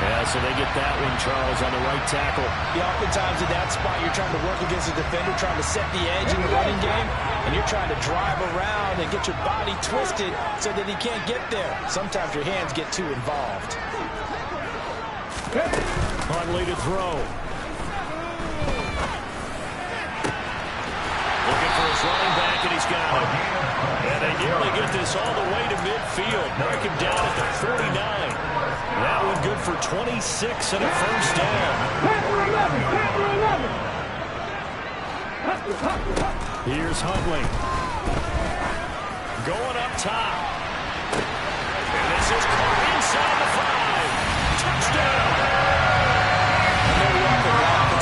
Yeah, so they get that one, Charles, on the right tackle. Yeah, oftentimes in that spot, you're trying to work against a defender, trying to set the edge in the running game, and you're trying to drive around and get your body twisted so that he can't get there. Sometimes your hands get too involved. Huntley to throw. Looking for his running back, and he's got him. And they nearly get this all the way to midfield. Mark him down at the 49. That one good for 26 and a 1st down. Here's Huntley. Going up top. And this is caught inside the 5. Touchdown.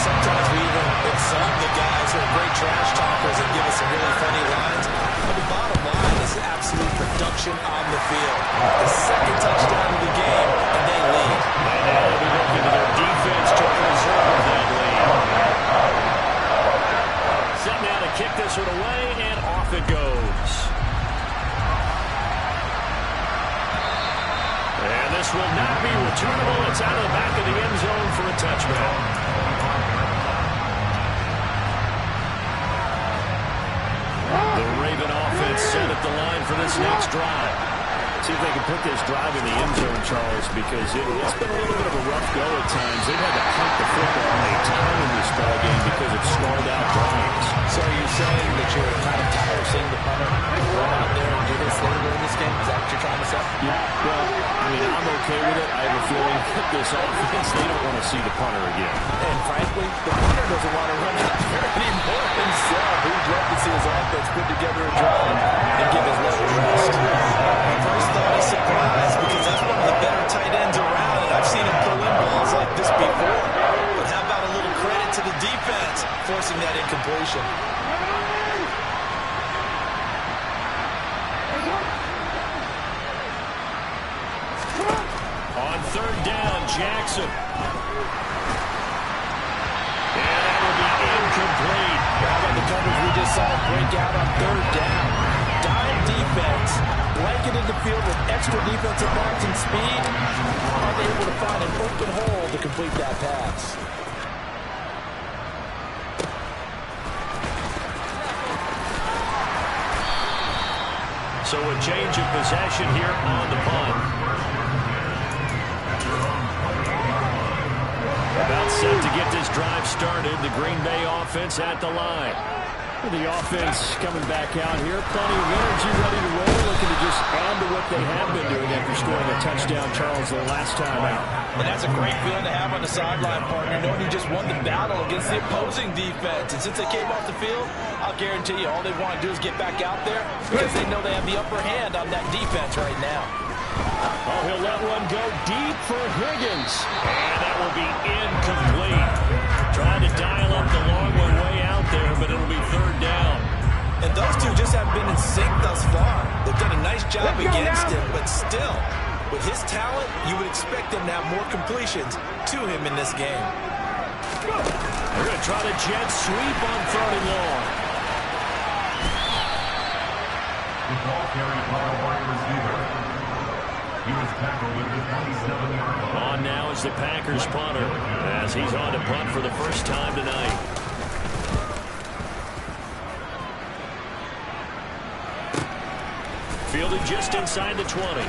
Sometimes we even insult the guys who are great trash talkers and give us some really funny lines. But the bottom line is absolute production on the field. The 2nd touchdown of the game, and they lead. And now they'll be looking to their defense to preserve that lead. Set now to kick this one away, and off it goes. And this will not be returnable. It's out of the back of the end zone for a touchback. The Raven offense set at the line for this next drive. See if they can put this drive in the end zone, Charles, because it's been a little bit of a rough go at times. They've had to punt the football a ton in this ball game because of stalled out drives. So are you saying that you're kind of tired of seeing the punter run out there and do this later in this game? Is that what you're trying to say? Yeah, well, I mean, I'm okay with it. I have a feeling that this offense, they don't want to see the punter again. And frankly, the punter doesn't want to run out there anymore himself. He'd love to see his offense put together a drive and give his level rest. My first thought is surprise, because that's one of the better tight ends around, and I've seen him pull in balls like this before. But how about a little credit to the defense forcing that incompletion? On 3rd down, Jackson. And that will be incomplete. How about the coverage we just saw break out on 3rd down? Dime defense, blanketed the field with extra defensive backs and speed. Are they able to find an open hole to complete that pass? So a change of possession here on the punt. About set to get this drive started. The Green Bay offense at the line. The offense coming back out here. Plenty of energy, ready to roll. Looking to just add to what they have been doing after scoring a touchdown, Charles, their last time out. And that's a great feeling to have on the sideline, partner, knowing you just won the battle against the opposing defense. And since they came off the field, I'll guarantee you all they want to do is get back out there because they know they have the upper hand on that defense right now. Oh, he'll let one go deep for Higgins. And that will be incomplete. Trying to dial up the long one way out there, but it'll be 3rd down. And those two just haven't been in sync thus far. They've done a nice job against him, but still, with his talent, you would expect them to have more completions to him in this game. They're going to try to jet sweep on 3rd and long. The ball carried by a wide receiver. He was tackled at the 27-yard line. On now the Packers punter as he's on to punt for the first time tonight. Fielded just inside the 20.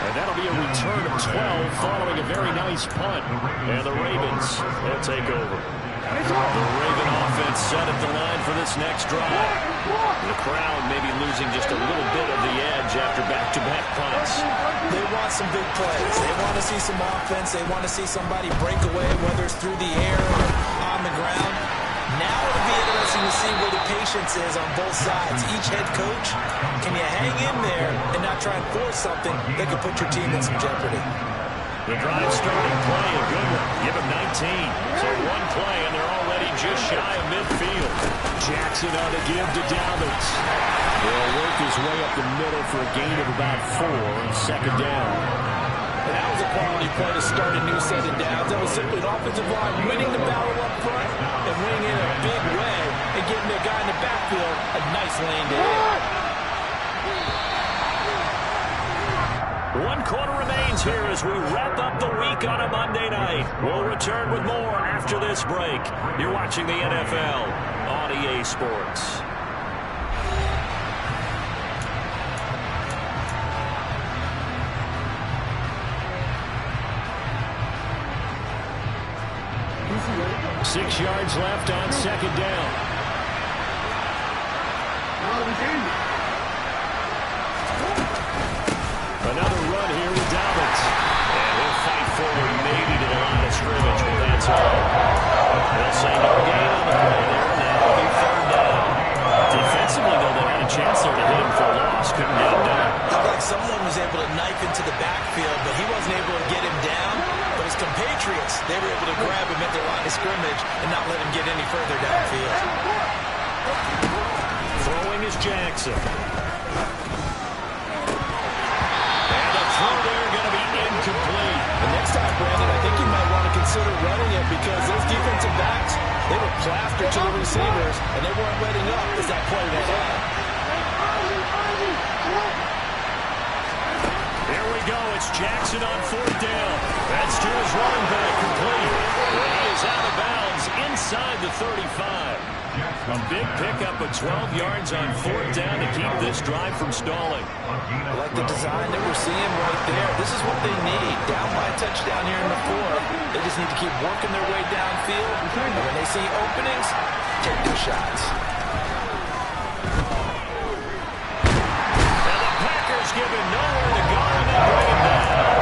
And that'll be a return of 12 following a very nice punt. And the Ravens will take over. The Raven offense set at the line for this next drive. The crowd may be losing just a little bit of the edge after back-to-back punts. They want some big plays. They want to see some offense. They want to see somebody break away, whether it's through the air or on the ground. Now it'll be interesting to see where the patience is on both sides. Each head coach, can you hang in there and not try and force something that could put your team in some jeopardy? The drive starting play, a good one. Give him 19. So one play, and they're already just shy of midfield. Jackson on the give to Dobbins. They'll work his way up the middle for a gain of about 4 on second down. And that was a quality play to start a new set of downs. That was simply an offensive line winning the battle up front and winning in a big way and giving the guy in the backfield a nice lane to hit. 1 quarter remains here as we wrap up the week on a Monday night. We'll return with more after this break. You're watching the NFL on EA Sports. Six yards left on second down. Another run here with Dobbins. And he'll fight forward maybe to the line of scrimmage, but that's all. They'll say no gain on the play there. Now it'll be third down. Defensively, though, they had a chance there to hit him for a loss. Couldn't get him down. Looked like someone was able to knife into the backfield, but he wasn't able to get him down. But his compatriots, they were able to grab him at the line of scrimmage and not let him get any further downfield. Throwing is Jackson. And the throw there going to be incomplete. The next time, Brandon, I think you might want to consider running it because those defensive backs, they were plastered to the receivers, and they weren't letting up as that play went on. Here we go. It's Jackson on fourth down. That's to his running back, complete. And he is out of bounds inside the 35. A big pickup of 12 yards on fourth down to keep this drive from stalling. I like the design that we're seeing right there. This is what they need. Down by a touchdown here in the fourth. They just need to keep working their way downfield. And when they see openings, take their shots. And the Packers give him nowhere to go and they bring him down.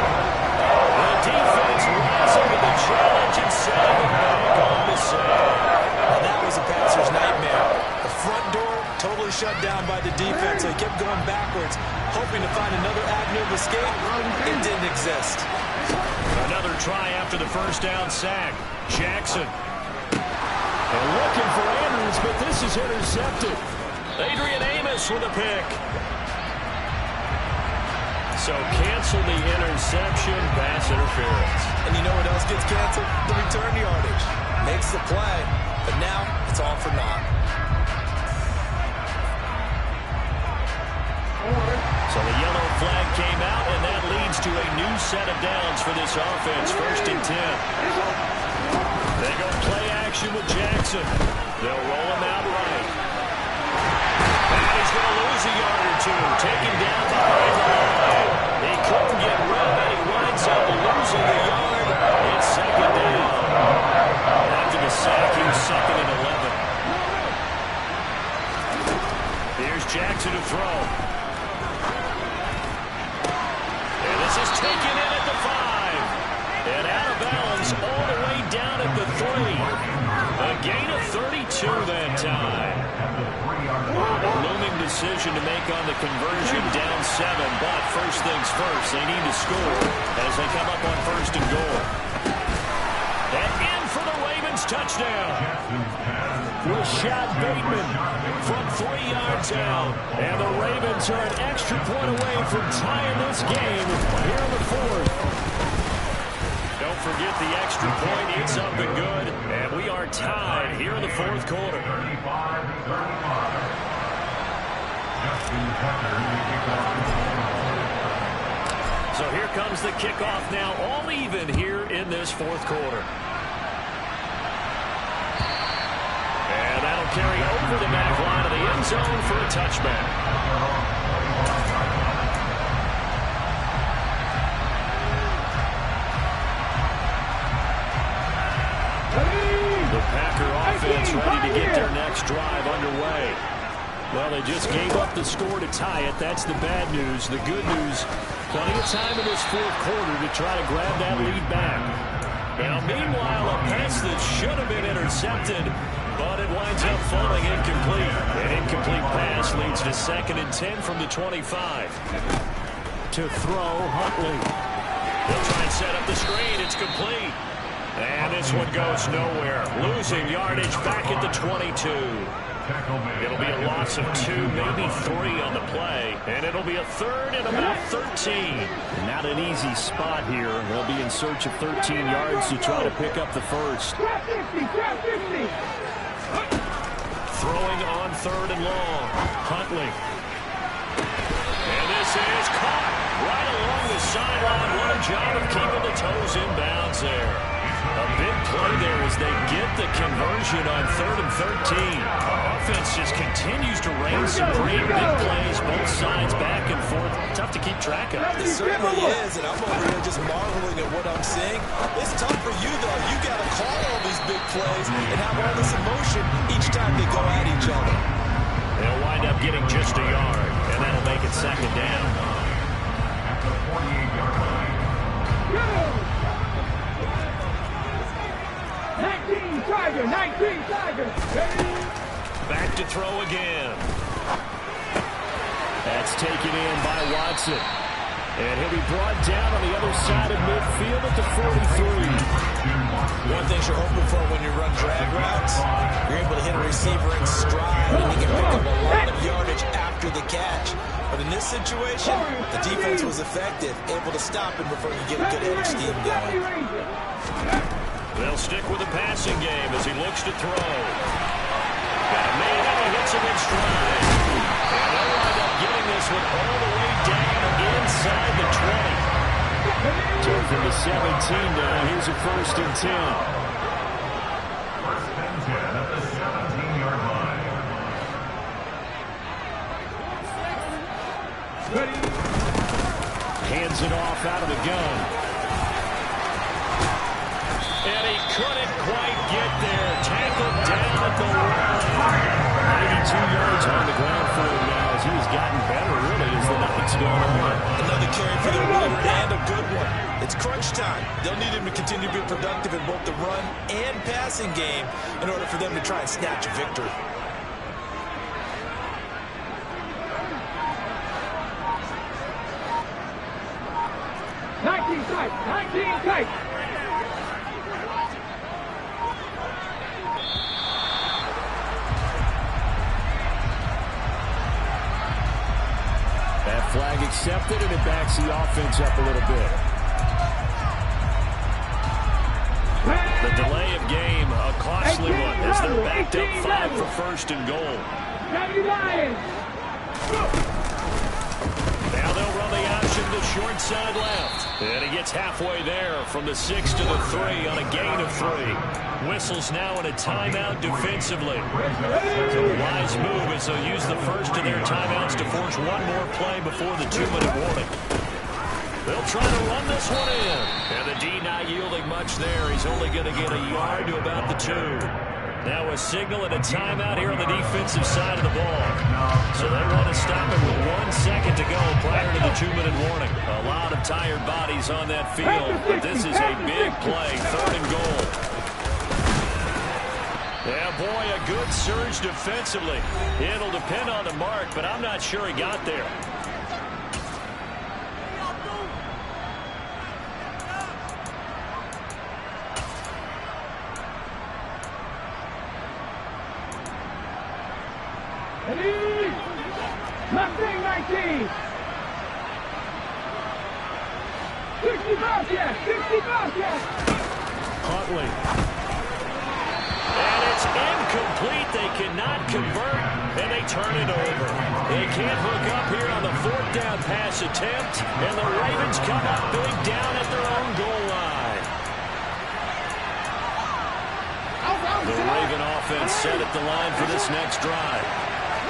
The defense rising to the challenge and setting him back on the side. And that was a passer's nightmare. The front door totally shut down by the defense. They kept going backwards, hoping to find another avenue of escape. It didn't exist. Another try after the first down sack. Jackson. And looking for Andrews, but this is intercepted. Adrian Amos with a pick. So cancel the interception, pass interference. And you know what else gets canceled? The return yardage. Makes the play, but now it's all for naught. So the yellow flag came out, and that leads to a new set of downs for this offense. 1st and 10. They go play action with Jackson. They'll roll him out right. And he's going to lose a yard or two. Taken down behind the line. He couldn't get rid of it. He winds up losing the yard. It's second down. After the sack, he was 2nd and 11. Here's Jackson to throw. And this is taken in at the 5. And out of bounds all the way down at the 3. A gain of 32 that time. A looming decision to make on the conversion, down 7. But first things first, they need to score as they come up on 1st and goal. And in for the Ravens touchdown. Rashad Bateman from 3 yards out. And the Ravens are an extra point away from tying this game here in the 4th. Don't forget the extra point. It's up and good. And we are tied here in the 4th quarter. 35-35. So here comes the kickoff now, all even here in this fourth quarter. And that'll carry over the back line of the end zone for a touchback. The Packer offense ready to get their next drive underway. Well, they just gave up the score to tie it. That's the bad news. The good news, plenty of time in this fourth quarter to try to grab that lead back. Now, meanwhile, a pass that should have been intercepted, but it winds up falling incomplete. An incomplete pass leads to 2nd and 10 from the 25. To throw, Huntley. They'll try and set up the screen. It's complete. And this one goes nowhere. Losing yardage back at the 22. It'll be a loss of 2, maybe 3 on the play. And it'll be a 3rd and about 13. Not an easy spot here. They'll be in search of 13 yards to try to pick up the first. Throwing on 3rd and long. Huntley. And this is caught right along the sideline. What a job of keeping the toes in bounds there. A big play there as they get the conversion on 3rd and 13. Offense just continues to reign supreme. Big plays, both sides, back and forth. Tough to keep track of. It certainly is, and I'm over here just marveling at what I'm seeing. It's tough for you, though. You got to call all these big plays and have all this emotion each time they go at each other. They'll wind up getting just a yard, and that'll make it 2nd down. At the 48-yard line. 19 Tigers. Back to throw again. That's taken in by Watson. And he'll be brought down on the other side of midfield at the 43. One thing you're hoping for when you run drag routes, you're able to hit a receiver in stride and he can pick up a lot of yardage after the catch. But in this situation, the defense was effective, able to stop him before you get a good head of steam going. They'll stick with the passing game as he looks to throw. Got a man and he hits him in stride. And they'll wind up getting this one all the way down inside the 20. Turn from the 17 now. Here's a 1st and 10. 1st and 10 at the 17-yard line. Hands it off out of the gun. And he couldn't quite get there. Tackled down at the line. 92 yards on the ground for him now as he has gotten better, really, as the night's gone on. Another carry for the leader and a good one. It's crunch time. They'll need him to continue to be productive in both the run and passing game in order for them to try and snatch a victory. Tight. That flag accepted, and it backs the offense up a little bit. The delay of game, a costly one, as they're backed up 5 for 1st and goal. Now they'll run the option to short side left. And he gets halfway there from the 6 to the 3 on a gain of 3. Whistles now in a timeout defensively. So a wise move as they'll use the first of their timeouts to force one more play before the 2-minute warning. They'll try to run this one in. And the D not yielding much there. He's only going to get a yard to about the 2. Now a signal and a timeout here on the defensive side of the ball. So they want to stop it with 1 second to go prior to the 2-minute warning. A lot of tired bodies on that field, but this is a big play, 3rd and goal. Yeah, boy, a good surge defensively. It'll depend on the mark, but I'm not sure he got there. Mustang 19. 65 yes. Huntley. And it's incomplete. They cannot convert, and they turn it over. They can't hook up here on the 14. down pass attempt, and the Ravens come up big down at their own goal line. The Raven offense set at the line for this next drive.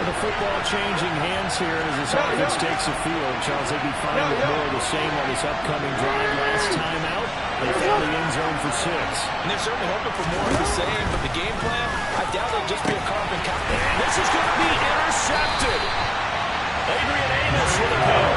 The football changing hands here as this offense takes the field. Charles, they'd be fine with more of the same on this upcoming drive. Last time out, they found the end zone for 6. And they're certainly hoping for more of the same, but the game plan, I doubt it'll just be a carbon copy. And this is going to be intercepted. Adrian Amos with a pick.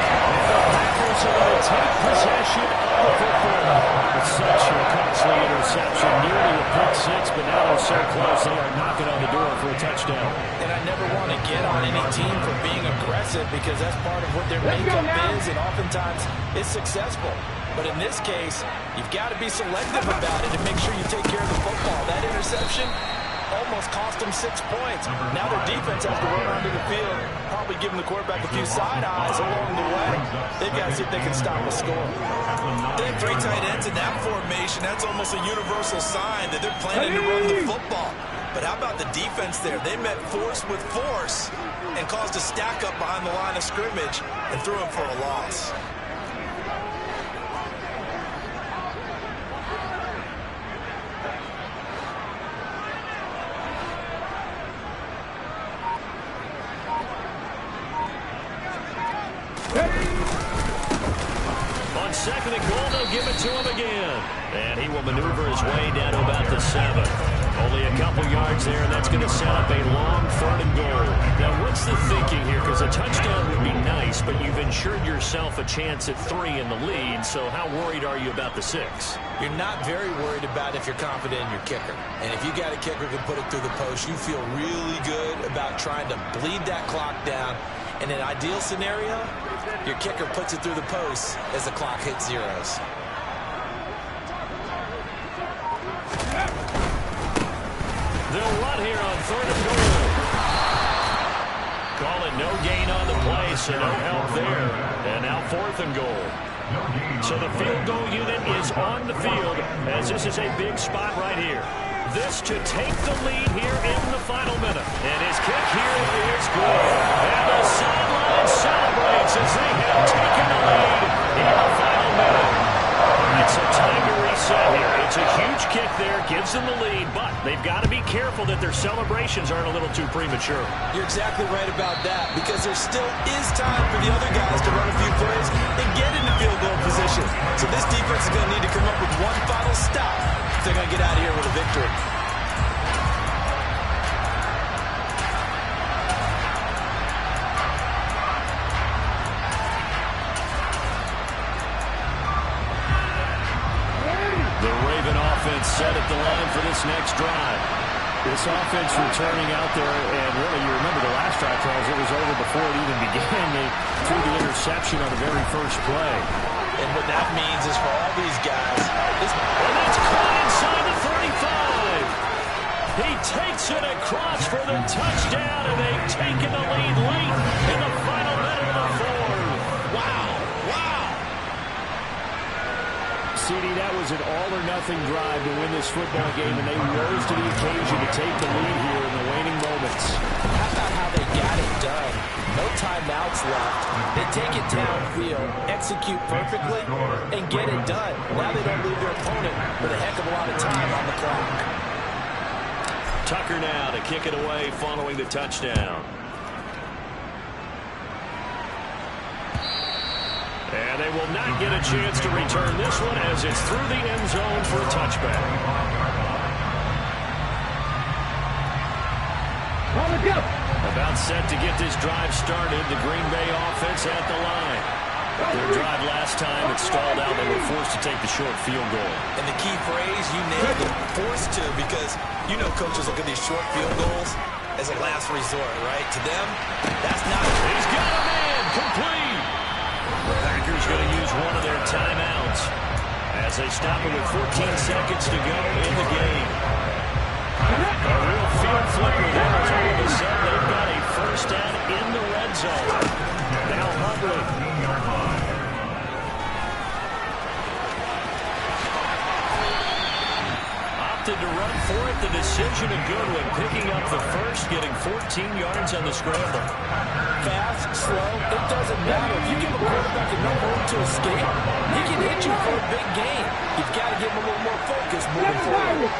The Packers are going to take possession of the football. It's such a costly interception, nearly a pick 6, but now they're so close they are knocking on the door for a touchdown. And I never want to get on any team for being aggressive because that's part of what their makeup is, and oftentimes it's successful. But in this case, you've got to be selective about it and make sure you take care of the football. That interception almost cost them 6 points. Now their defense has to run onto the field, probably giving the quarterback a few side eyes along the way. They've got to see if they can stop a score. They have 3 tight ends in that formation. That's almost a universal sign that they're planning to run the football. But how about the defense there? They met force with force and caused a stack up behind the line of scrimmage and threw him for a loss. On second and goal, they'll give it to him again. And he will maneuver his way down to about the 7. Only a couple yards there, and that's going to set up a long 3rd and goal. Now, what's the thinking here? Because a touchdown would be nice, but you've ensured yourself a chance at 3 in the lead, so how worried are you about the 6? You're not very worried about if you're confident in your kicker. And if you got a kicker who can put it through the post, you feel really good about trying to bleed that clock down. In an ideal scenario, your kicker puts it through the post as the clock hits zeros. They'll run here on 3rd and goal. Call it no gain on the play, so no help there. And now 4th and goal. So the field goal unit is on the field as this is a big spot right here. This to take the lead here in the final minute. And his kick here is good. And the sideline celebrates as they have taken the lead in the final minute. It's a time to reset here. It's a huge kick there, gives them the lead, but they've got to be careful that their celebrations aren't a little too premature. You're exactly right about that, because there still is time for the other guys to run a few plays and get into field goal position. So this defense is going to need to come up with one final stop if they're going to get out of here with a victory. Set at the line for this next drive. This offense returning out there, and really, you remember the last drive, Charles, it was over before it even began. They threw the interception on the very first play. And what that means is for all these guys, and that's caught inside the 35. He takes it across for the touchdown, and they've taken the lead late in the final minute of the 4th. Wow. CD, that was an all-or-nothing drive to win this football game, and they rose to the occasion to take the lead here in the waning moments. How about how they got it done? No timeouts left. They take it downfield, execute perfectly, and get it done. Now they don't leave their opponent with a heck of a lot of time on the clock. Tucker now to kick it away following the touchdown. And they will not get a chance to return this one as it's through the end zone for a touchback. About set to get this drive started. The Green Bay offense at the line. Their drive last time, it stalled out. They were forced to take the short field goal. And the key phrase, you nailed it, forced to, because you know coaches look at these short field goals as a last resort, right? To them, that's not it. He's got a man, complete. The Packers going to use one of their timeouts as they stop it with 14 seconds to go in the game. A real field flipper there as all of a sudden they've got a first down in the red zone. Now Hubbard. Opted to run 4 4th, the decision of Goodwin picking up the first, getting 14 yards on the scramble. Fast, slow, it doesn't matter. If you give a quarterback enough room to escape, he can hit you for a big gain. You've got to give him a little more focus moving forward.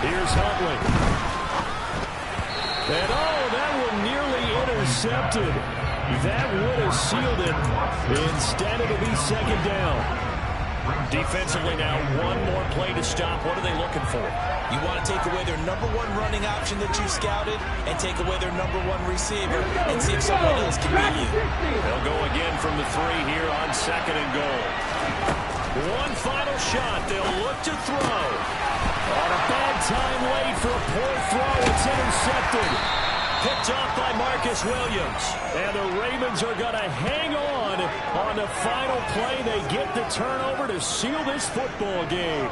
Here's Huntley. And that one nearly intercepted. That would have sealed it. Instead, it'll be second down. Defensively now, one more play to stop. What are they looking for? You want to take away their number one running option that you scouted and take away their number one receiver and see if someone else can beat you. They'll go again from the 3 here on second and goal. One final shot. They'll look to throw. On a bad time late for a poor throw. It's intercepted. Picked off by Marcus Williams. And the Ravens are going to hang on the final play. They get the turnover to seal this football game.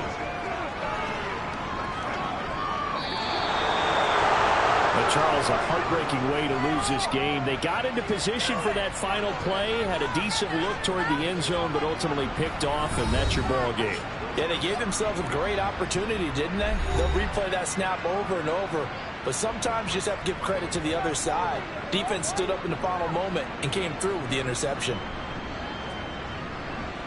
But Charles, a heartbreaking way to lose this game. They got into position for that final play, had a decent look toward the end zone, but ultimately picked off, and that's your ball game. Yeah, they gave themselves a great opportunity, didn't they? They'll replay that snap over and over. But sometimes you just have to give credit to the other side. Defense stood up in the final moment and came through with the interception.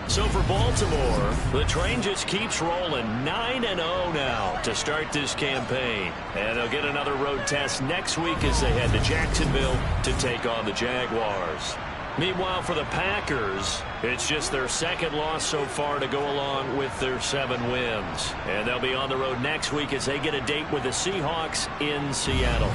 So for Baltimore, the train just keeps rolling. 9-0 now to start this campaign. And they'll get another road test next week as they head to Jacksonville to take on the Jaguars. Meanwhile, for the Packers, it's just their second loss so far to go along with their 7 wins. And they'll be on the road next week as they get a date with the Seahawks in Seattle.